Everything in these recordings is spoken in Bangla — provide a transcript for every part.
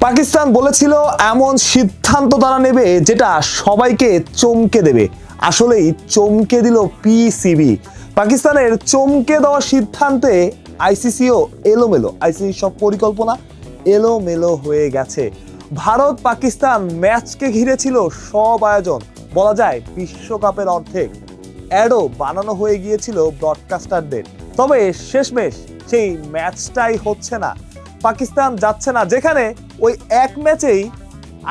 পাকিস্তান বলেছিল এমন সিদ্ধান্ত তারা নেবে যেটা সবাইকে চমকে দেবে। আসলেই চমকে দিল পিসিবি। পাকিস্তানের চমকে দেওয়া সিদ্ধান্তে আইসিসিও এলোমেলো, আইসিসির সব পরিকল্পনা এলোমেলো হয়ে গেছে। ভারত পাকিস্তান ম্যাচকে ঘিরে ছিল সব আয়োজন, বলা যায় বিশ্বকাপের অর্ধেক। অ্যাডও বানানো হয়ে গিয়েছিল ব্রডকাস্টারদের, তবে শেষমেশ সেই ম্যাচটাই হচ্ছে না। পাকিস্তান যাচ্ছে না, যেখানে ওই এক ম্যাচেই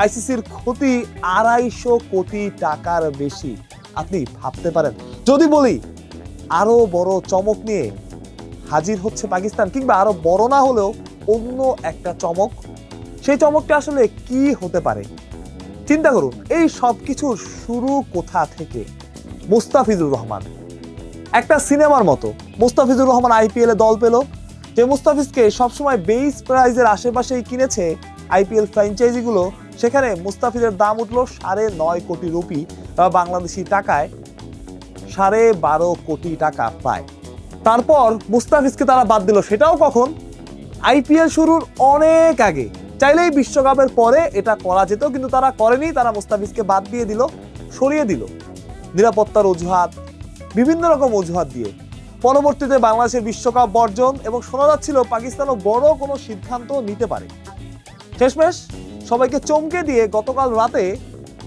আইসিসির ক্ষতি 250 কোটি টাকার বেশি। আপনি ভাবতে পারেন, যদি বলি আরো বড় চমক নিয়ে হাজির হচ্ছে পাকিস্তান, কিংবা আরো বড় না হলেও অন্য একটা চমক, সেই চমকটা আসলে কি হতে পারে? চিন্তা করুন, এই সব কিছুর শুরু কোথা থেকে? মুস্তাফিজুর রহমান, একটা সিনেমার মতো। মুস্তাফিজুর রহমান আইপিএলে দল পেল, যে মুস্তাফিজকে সবসময় বেস প্রাইজের আশেপাশেই কিনেছে আইপিএল ফ্র্যাঞ্চাইজিগুলো, সেখানে মুস্তাফিজের দাম উঠলো 9.5 কোটি রুপি, বাংলাদেশি টাকায় 12.5 কোটি টাকা প্রায়। তারপর মুস্তাফিজকে তারা বাদ দিল, সেটাও কখন? আইপিএল শুরুর অনেক আগে। চাইলেই বিশ্বকাপের পরে এটা করা যেত, কিন্তু তারা করেনি। তারা মুস্তাফিজকে বাদ দিয়ে দিল, সরিয়ে দিল নিরাপত্তার অজুহাত, বিভিন্ন রকম অজুহাত দিয়ে। পরবর্তীতে বাংলাদেশের বিশ্বকাপ বর্জন, এবং শোনা যাচ্ছিল পাকিস্তানও বড় কোনো সিদ্ধান্ত নিতে পারে। শেষমেশ সবাইকে চমকে দিয়ে গতকাল রাতে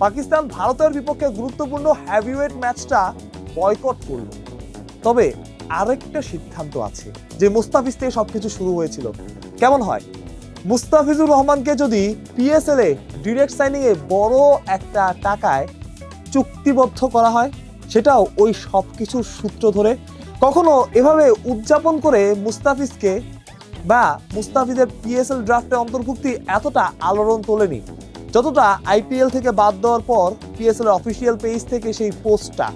পাকিস্তান ভারতের বিপক্ষে গুরুত্বপূর্ণ হেভিওয়েট ম্যাচটা বয়কট করল। তবে আরেকটা সিদ্ধান্ত আছে, যে মুস্তাফিজ থেকে সবকিছু শুরু হয়েছিল। কেমন হয় মুস্তাফিজুর রহমানকে যদি পিএসএল এ ডিরেক্ট সাইনিং এ বড় একটা টাকায় চুক্তিবদ্ধ করা হয়, সেটাও ওই সবকিছুর সূত্র ধরে। কখনো এভাবে উদযাপন করে মুস্তাফিজকে বা মুস্তাফিজের পিএসএল ড্রাফটে অন্তর্ভুক্তি এতটা আলোড়ন তোলেনি, যতটা আইপিএল থেকে বাদ দেওয়ার পর পিএসএল এর অফিসিয়াল পেজ থেকে সেই পোস্টটা,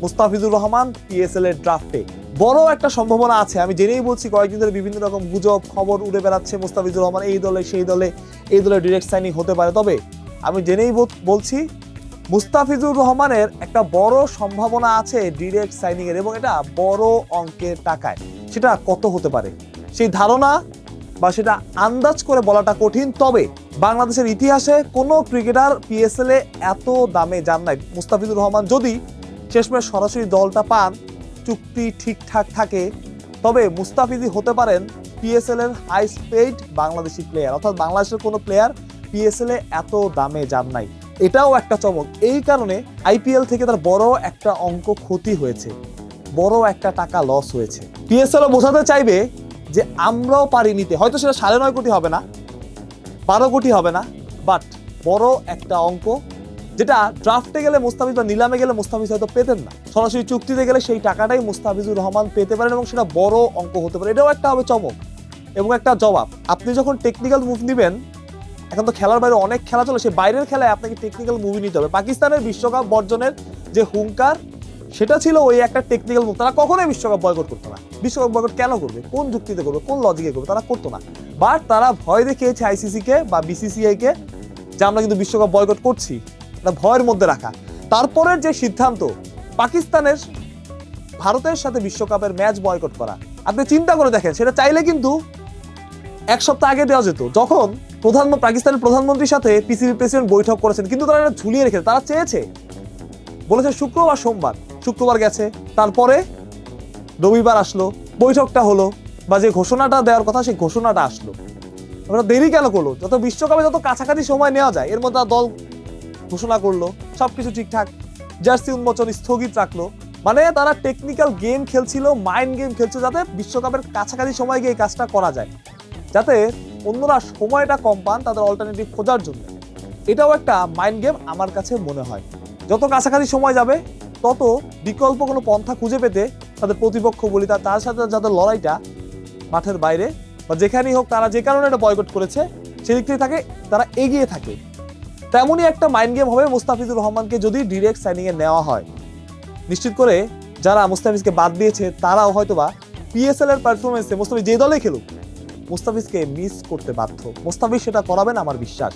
মুস্তাফিজুর রহমান পিএসএল এর ড্রাফটে। বড় একটা সম্ভাবনা আছে, আমি জেনেই বলছি। কয়েকদিন ধরে বিভিন্ন রকম গুজব খবর উড়ে বেড়াচ্ছে, মুস্তাফিজুর রহমান এই দলে সেই দলে, এই দলে ডিরেক্ট সাইনিং হতে পারে। তবে আমি জেনেই বলছি, মুস্তাফিজুর রহমানের একটা বড় সম্ভাবনা আছে ডিরেক্ট সাইনিং এর, এবং এটা বড় অঙ্কের টাকায়। সেটা কত হতে পারে সেই ধারণা বা সেটা আন্দাজ করে বলাটা কঠিন। তবে বাংলাদেশের ইতিহাসে কোনো ক্রিকেটার পিএসএল এ এত দামে যান নাই। মুস্তাফিজুর রহমান যদি শেষমেশ সরাসরি দলটা পান, চুক্তি ঠিকঠাক থাকে, তবে মুস্তাফিজই হতে পারেন পিএসএল এর হাইস্ট পেইড বাংলাদেশি প্লেয়ার। অর্থাৎ বাংলাদেশের কোনো প্লেয়ার পিএসএল এ এত দামে যান নাই। এটাও একটা চমক। এই কারণে আইপিএল থেকে তার বড় একটা অঙ্ক ক্ষতি হয়েছে, বড় একটা টাকা লস হয়েছে। পিএসএল বোঝাতে চাইবে যে আমরাও পারি নিতে। হয়তো সেটা 9.5 কোটি হবে না, 12 কোটি হবে না, বাট বড় একটা অঙ্ক, যেটা ড্রাফটে গেলে মুস্তাফিজ বা নিলামে গেলে মুস্তাফিজ হয়তো পেতেন না। সরাসরি চুক্তিতে গেলে সেই টাকাটাই মুস্তাফিজুর রহমান পেতে পারেন, এবং সেটা বড় অঙ্ক হতে পারে। এটাও একটা হবে চমক এবং একটা জবাব। আপনি যখন টেকনিক্যাল মুভ নেবেন, এখন তো খেলার বাইরে অনেক খেলা চলে, সেই বাইরের খেলায় আপনাকে টেকনিক্যাল মুভি নিতে হবে। পাকিস্তানের বিশ্বকাপ বর্জনের যে হুঙ্কার, সেটা ছিল ওই একটা টেকনিক্যাল মুভ। তারা কখনোই বিশ্বকাপ বয়কট করতো না। বিশ্বকাপ বয়কট কেন করবে? কোন যুক্তিতে করবে? কোন লজিকে করবে? তারা করতো না। বাট তারা ভয় দেখিয়েছে আইসিসি কে বা বিসিসিআই কে, যে আমরা কিন্তু বিশ্বকাপ বয়কট করছি, এটা ভয়ের মধ্যে রাখা। তারপরের যে সিদ্ধান্ত পাকিস্তানের ভারতের সাথে বিশ্বকাপের ম্যাচ বয়কট করা, আপনি চিন্তা করে দেখেন, সেটা চাইলে কিন্তু 1 সপ্তাহ আগে দেওয়া যেত, যখন পাকিস্তানের প্রধানমন্ত্রীর সাথে পিসিবি প্রেসিডেন্ট বৈঠক করেছেন। কিন্তু তারা এটা ঝুলিয়ে রেখেছে। তারা চেয়েছে, বলেছে শুক্রবার সোমবার, শুক্রবার গেছে, তারপরে রবিবার আসলো, বৈঠকটা হলো, বা যে ঘোষণাটা দেওয়ার কথা সেই ঘোষণাটা আসলো। ওরা দেরি কেন করলো? যত বিশ্বকাপে যত কাছাকাছি সময় নেওয়া যায়, এর মধ্যে দল ঘোষণা করলো, সবকিছু ঠিকঠাক, জার্সি উন্মোচন স্থগিত রাখলো। মানে তারা টেকনিক্যাল গেম খেলছিল, মাইন্ড গেম খেলছিল, যাতে বিশ্বকাপের কাছাকাছি সময় গিয়ে এই কাজটা করা যায়, যাতে অন্যরা সময়টা কম পান তাদের অল্টারনেটিভ খোঁজার জন্য। এটাও একটা মাইন্ড গেম আমার কাছে মনে হয়। যত কাছাকাছি সময় যাবে, তত বিকল্প কোনো পন্থা খুঁজে পেতে তাদের প্রতিপক্ষ বলি, তার সাথে যাদের লড়াইটা মাঠের বাইরে বা যেখানেই হোক, তারা যে কারণে এটা বয়কট করেছে সেদিক থেকে থাকে, তারা এগিয়ে থাকে। তেমনই একটা মাইন্ড গেম হবে মুস্তাফিজুর রহমানকে যদি ডিরেক্ট সাইনিং এ নেওয়া হয়। নিশ্চিত করে যারা মুস্তাফিজকে বাদ দিয়েছে, তারাও হয়তোবা পিএসএল এর পারফরমেন্সে মুস্তাফিজ যে দলে খেলুক, মুস্তাফিজকে মিস করতে বাধ্য। মুস্তাফিজ সেটা করাবেন আমার বিশ্বাস।